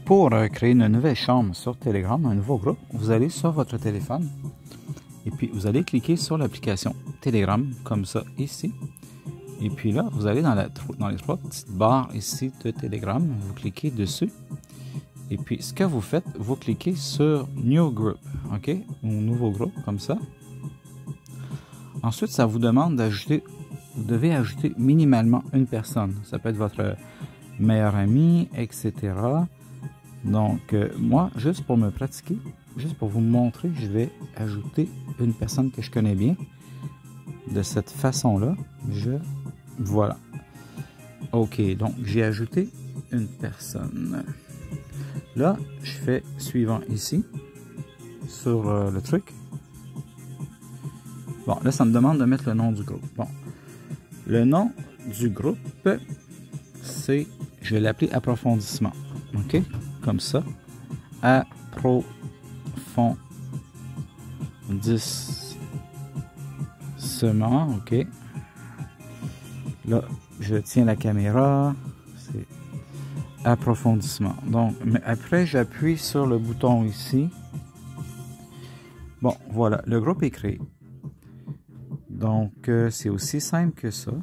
pour créer une nouvelle chambre sur Telegram, un nouveau groupe, vous allez sur votre téléphone et puis vous allez cliquer sur l'application Telegram, comme ça, ici. Et puis là, vous allez dans les trois petites barres ici de Telegram, vous cliquez dessus. Et puis, ce que vous faites, vous cliquez sur New Group, OK? Ou nouveau groupe, comme ça. Ensuite, ça vous demande d'ajouter, vous devez ajouter minimalement une personne. Ça peut être votre meilleur ami, etc. Donc, moi, juste pour me pratiquer, juste pour vous montrer, je vais ajouter une personne que je connais bien. De cette façon-là, voilà. OK, donc j'ai ajouté une personne. Là, je fais suivant ici, sur le truc. Bon, là, ça me demande de mettre le nom du groupe. Bon, le nom du groupe, c'est, je vais l'appeler approfondissement. OK? Comme ça. Approfondissement. OK. Là, je tiens la caméra. C'est approfondissement. Donc, mais après, j'appuie sur le bouton ici. Bon, voilà, le groupe est créé. Donc, c'est aussi simple que ça.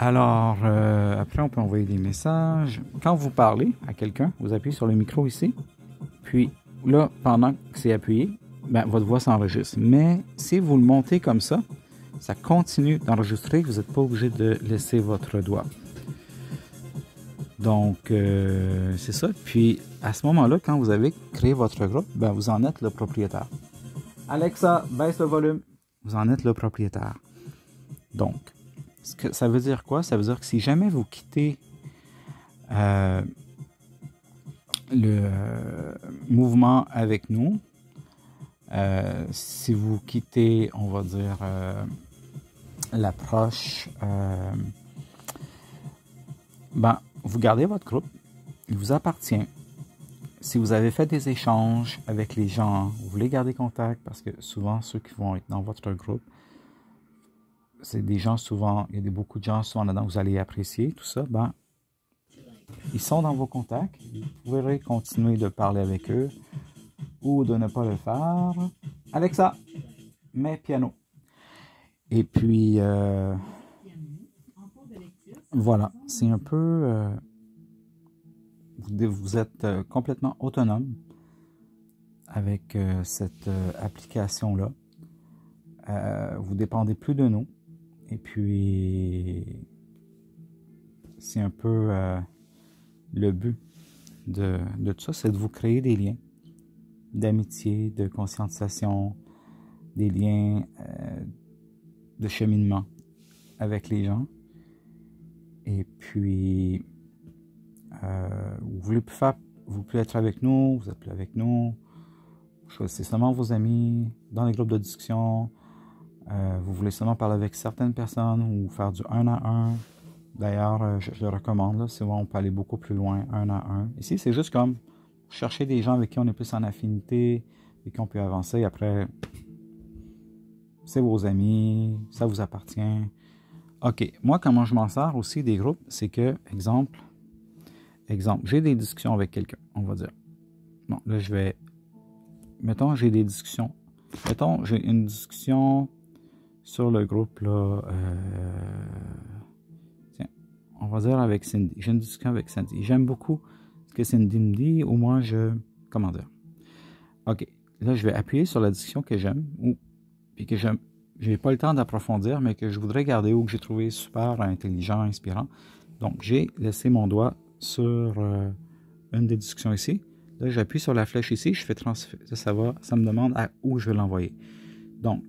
Alors, après, on peut envoyer des messages. Quand vous parlez à quelqu'un, vous appuyez sur le micro ici. Puis, là, pendant que c'est appuyé, ben, votre voix s'enregistre. Mais si vous le montez comme ça continue d'enregistrer. Vous n'êtes pas obligé de laisser votre doigt. Donc, c'est ça. Puis, à ce moment-là, quand vous avez créé votre groupe, ben, vous en êtes le propriétaire. Alexa, baisse le volume. Vous en êtes le propriétaire. Donc, ça veut dire quoi? Ça veut dire que si jamais vous quittez le mouvement avec nous, si vous quittez, on va dire, l'approche, ben, vous gardez votre groupe, il vous appartient. Si vous avez fait des échanges avec les gens, vous voulez garder contact, parce que souvent, ceux qui vont être dans votre groupe, c'est des gens souvent, il y a beaucoup de gens souvent là-dedans, vous allez apprécier tout ça, ben, ils sont dans vos contacts, vous pourrez continuer de parler avec eux, ou de ne pas le faire. Alexa, mets piano. Et puis, voilà, c'est un peu... vous êtes complètement autonome avec cette application-là. Vous dépendez plus de nous. Et puis, c'est un peu le but de tout ça, c'est de vous créer des liens d'amitié, de conscientisation, des liens de cheminement avec les gens. Et puis, vous voulez plus faire, vous pouvez être avec nous, vous êtes plus avec nous. Choisissez seulement vos amis dans les groupes de discussion. Vous voulez seulement parler avec certaines personnes ou faire du 1 à 1. D'ailleurs, je le recommande. Là, souvent, on peut aller beaucoup plus loin, 1 à 1. Ici, c'est juste comme chercher des gens avec qui on est plus en affinité et qui on peut avancer. Après, c'est vos amis, ça vous appartient. OK. Moi, comment je m'en sers aussi des groupes, c'est que, exemple, j'ai des discussions avec quelqu'un, on va dire. Bon, là, je vais... Mettons, j'ai des discussions. Mettons, j'ai une discussion sur le groupe, là. Tiens, on va dire avec Cindy. J'ai une discussion avec Cindy. J'aime beaucoup ce que Cindy me dit, ou moi, comment dire? OK. Là, je vais appuyer sur la discussion que j'aime, puis que j'ai pas le temps d'approfondir, mais que je voudrais garder ou que j'ai trouvé super intelligent, inspirant. Donc, j'ai laissé mon doigt sur une des discussions ici. Là, j'appuie sur la flèche ici, je fais transférer. Ça me demande à où je vais l'envoyer. Donc,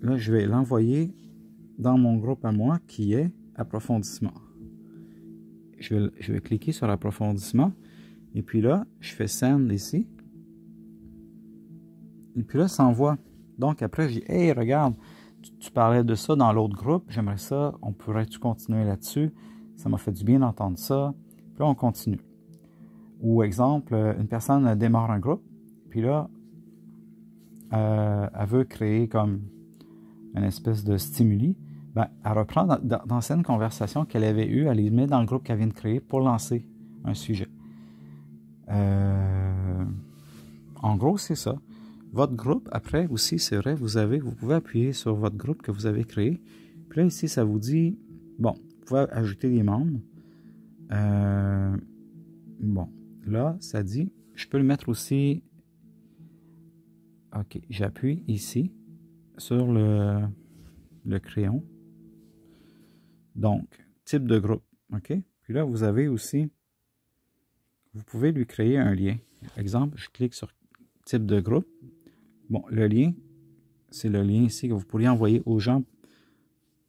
là, je vais l'envoyer dans mon groupe à moi qui est approfondissement. Je vais cliquer sur approfondissement. Et puis là, je fais send ici. Et puis là, ça envoie. Donc, après, je dis, hey, regarde, tu parlais de ça dans l'autre groupe, j'aimerais ça, on pourrait-tu continuer là-dessus? Ça m'a fait du bien d'entendre ça. Puis là, on continue. Ou exemple, une personne démarre un groupe, puis là, elle veut créer comme une espèce de stimuli. Ben, elle reprend d'anciennes conversations qu'elle avait eues, elle les met dans le groupe qu'elle vient de créer pour lancer un sujet. En gros, c'est ça. Votre groupe, après aussi, c'est vrai, vous pouvez appuyer sur votre groupe que vous avez créé. Puis là, ici, ça vous dit, bon, vous pouvez ajouter des membres. Bon, là, ça dit, je peux le mettre aussi. OK, j'appuie ici sur le crayon. Donc, type de groupe. OK? Puis là, vous avez aussi, vous pouvez lui créer un lien. Exemple, je clique sur type de groupe. Bon, le lien, c'est le lien ici que vous pourriez envoyer aux gens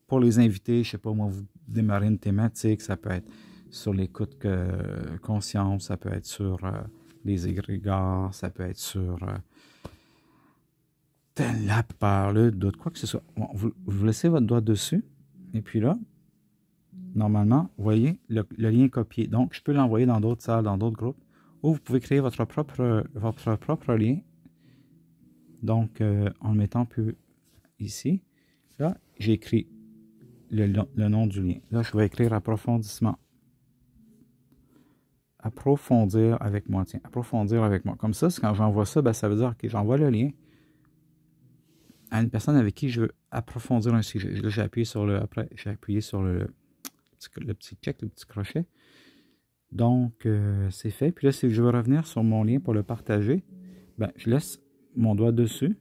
pour les inviter. Je sais pas, moi, vous démarrez une thématique, ça peut être sur l'écoute conscience, ça peut être sur les égrégores, ça peut être sur la peur, le doute, quoi que ce soit. Bon, vous laissez votre doigt dessus, et puis là, normalement, vous voyez, le lien est copié. Donc, je peux l'envoyer dans d'autres salles, dans d'autres groupes, ou vous pouvez créer votre propre lien. Donc, en le mettant plus ici, là, j'ai écrit le nom du lien. Là, je vais écrire approfondissement. Approfondir avec moi. Tiens, approfondir avec moi. Comme ça, quand j'envoie ça, ben, ça veut dire que j'envoie le lien à une personne avec qui je veux approfondir un sujet. Là, j'ai appuyé sur le petit check, le petit crochet. Donc, c'est fait. Puis là, si je veux revenir sur mon lien pour le partager, ben, je laisse mon doigt dessus.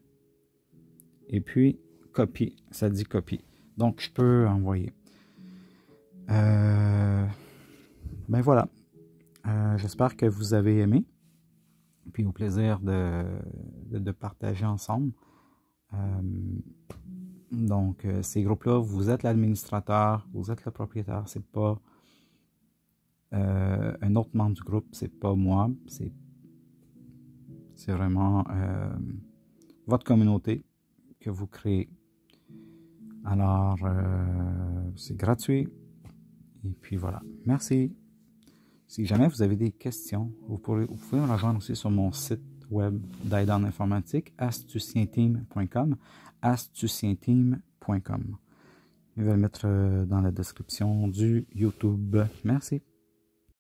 Et puis, copie. Ça dit copie. Donc, je peux envoyer. Ben voilà. J'espère que vous avez aimé. Puis au plaisir de partager ensemble. Donc, ces groupes-là, vous êtes l'administrateur, vous êtes le propriétaire. C'est pas un autre membre du groupe, c'est pas moi. C'est vraiment votre communauté que vous créez. Alors, c'est gratuit. Et puis voilà. Merci. Si jamais vous avez des questions, vous pouvez me rejoindre aussi sur mon site web d'aide en informatique, astucienteam.com, astucienteam.com. Je vais le mettre dans la description du YouTube. Merci.